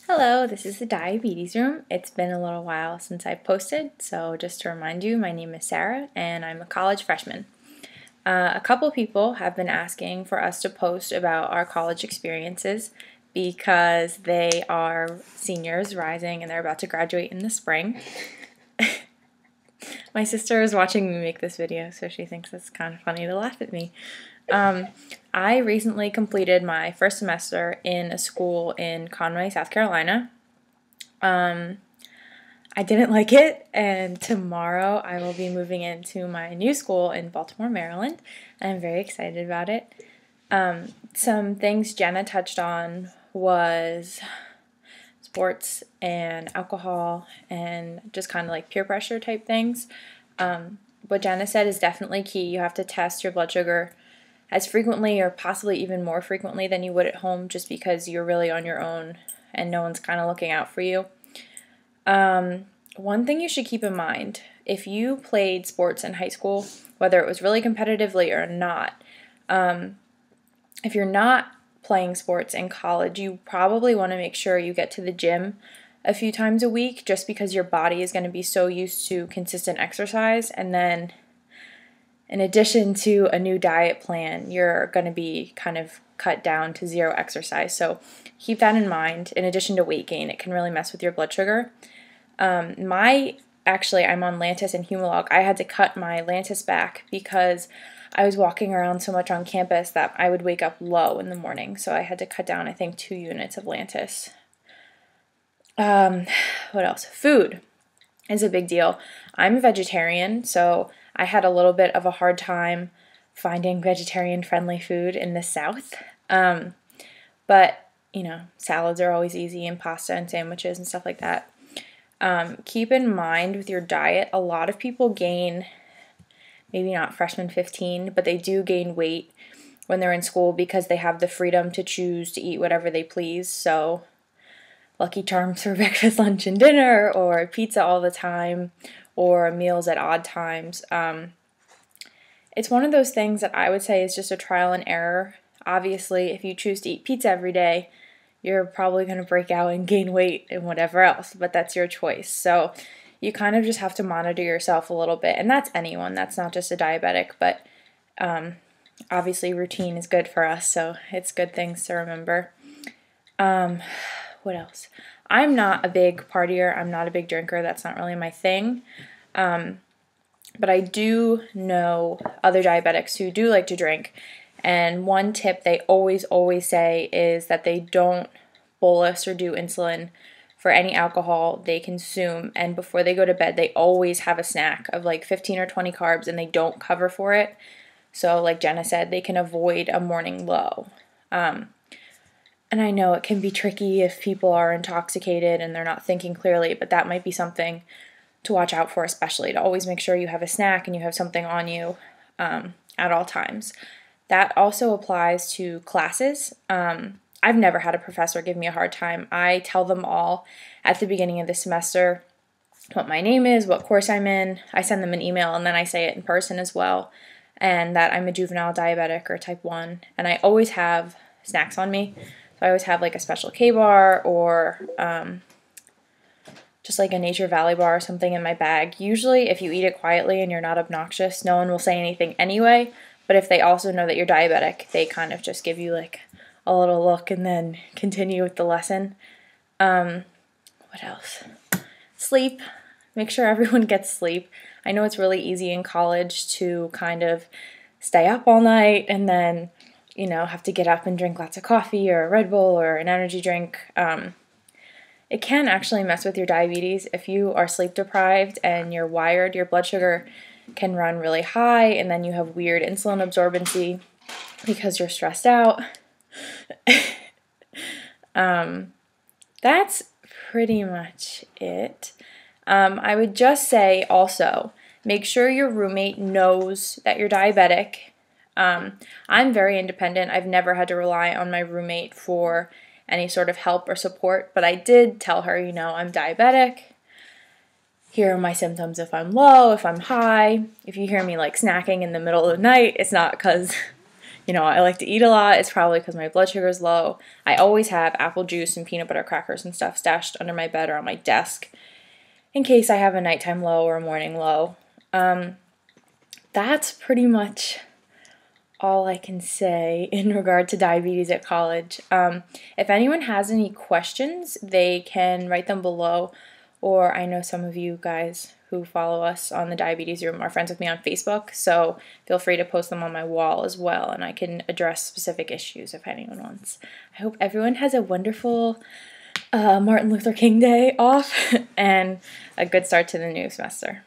Hello, this is the Diabetes Room. It's been a little while since I've posted, so just to remind you, my name is Sarah and I'm a college freshman. A couple people have been asking for us to post about our college experiences because they are seniors rising and they're about to graduate in the spring. My sister is watching me make this video, so she thinks it's kind of funny to laugh at me. I recently completed my first semester in a school in Conway, South Carolina. I didn't like it, and tomorrow I will be moving into my new school in Baltimore, Maryland, and I'm very excited about it. Some things Jenna touched on was sports and alcohol and just kind of like peer pressure type things. What Jenna said is definitely key. You have to test your blood sugar as frequently or possibly even more frequently than you would at home, just because you're really on your own and no one's kind of looking out for you. One thing you should keep in mind, if you played sports in high school, whether it was really competitively or not, if you're not playing sports in college, you probably want to make sure you get to the gym a few times a week, just because your body is going to be so used to consistent exercise. And then in addition to a new diet plan, you're going to be kind of cut down to zero exercise. So keep that in mind. In addition to weight gain, it can really mess with your blood sugar. I'm on Lantus and Humalog. I had to cut my Lantus back because I was walking around so much on campus that I would wake up low in the morning. So I had to cut down, I think, 2 units of Lantus. What else? Food is a big deal. I'm a vegetarian, so I had a little bit of a hard time finding vegetarian-friendly food in the South. But, salads are always easy, and pasta and sandwiches and stuff like that. Keep in mind with your diet, a lot of people gain, maybe not freshman 15, but they do gain weight when they're in school because they have the freedom to choose to eat whatever they please. So Lucky Charms for breakfast, lunch, and dinner, or pizza all the time, or meals at odd times. It's one of those things that I would say is just a trial and error. Obviously, if you choose to eat pizza every day, you're probably going to break out and gain weight and whatever else, but that's your choice. So you kind of just have to monitor yourself a little bit, and that's anyone. That's not just a diabetic, but obviously routine is good for us, so it's good things to remember. What else? I'm not a big partier. I'm not a big drinker. That's not really my thing. But I do know other diabetics who do like to drink. And one tip they always say is that they don't bolus or do insulin for any alcohol they consume. And before they go to bed, they always have a snack of like 15 or 20 carbs, and they don't cover for it. So like Jenna said, they can avoid a morning low. And I know it can be tricky if people are intoxicated and they're not thinking clearly, but that might be something to watch out for, especially to always make sure you have a snack and you have something on you at all times. That also applies to classes. I've never had a professor give me a hard time. I tell them all at the beginning of the semester what my name is, what course I'm in. I send them an email, and then I say it in person as well, and that I'm a juvenile diabetic or type 1. And I always have snacks on me. So I always have like a special K-bar or just like a Nature Valley bar or something in my bag. Usually if you eat it quietly and you're not obnoxious, no one will say anything anyway. But if they also know that you're diabetic, they kind of just give you like a little look and then continue with the lesson. What else? Sleep. Make sure everyone gets sleep. I know it's really easy in college to kind of stay up all night and then have to get up and drink lots of coffee or a Red Bull or an energy drink. It can actually mess with your diabetes. If you are sleep deprived and you're wired, your blood sugar can run really high, and then you have weird insulin absorbency because you're stressed out. That's pretty much it. I would just say also, make sure your roommate knows that you're diabetic. I'm very independent. I've never had to rely on my roommate for any sort of help or support, but I did tell her, I'm diabetic. Here are my symptoms if I'm low, if I'm high. If you hear me like snacking in the middle of the night, it's not because, I like to eat a lot. It's probably because my blood sugar is low. I always have apple juice and peanut butter crackers and stuff stashed under my bed or on my desk in case I have a nighttime low or a morning low. That's pretty much all I can say in regard to diabetes at college. If anyone has any questions, they can write them below, or I know some of you guys who follow us on the Diabetes Room are friends with me on Facebook, so feel free to post them on my wall as well, and I can address specific issues if anyone wants. I hope everyone has a wonderful Martin Luther King Day off and a good start to the new semester.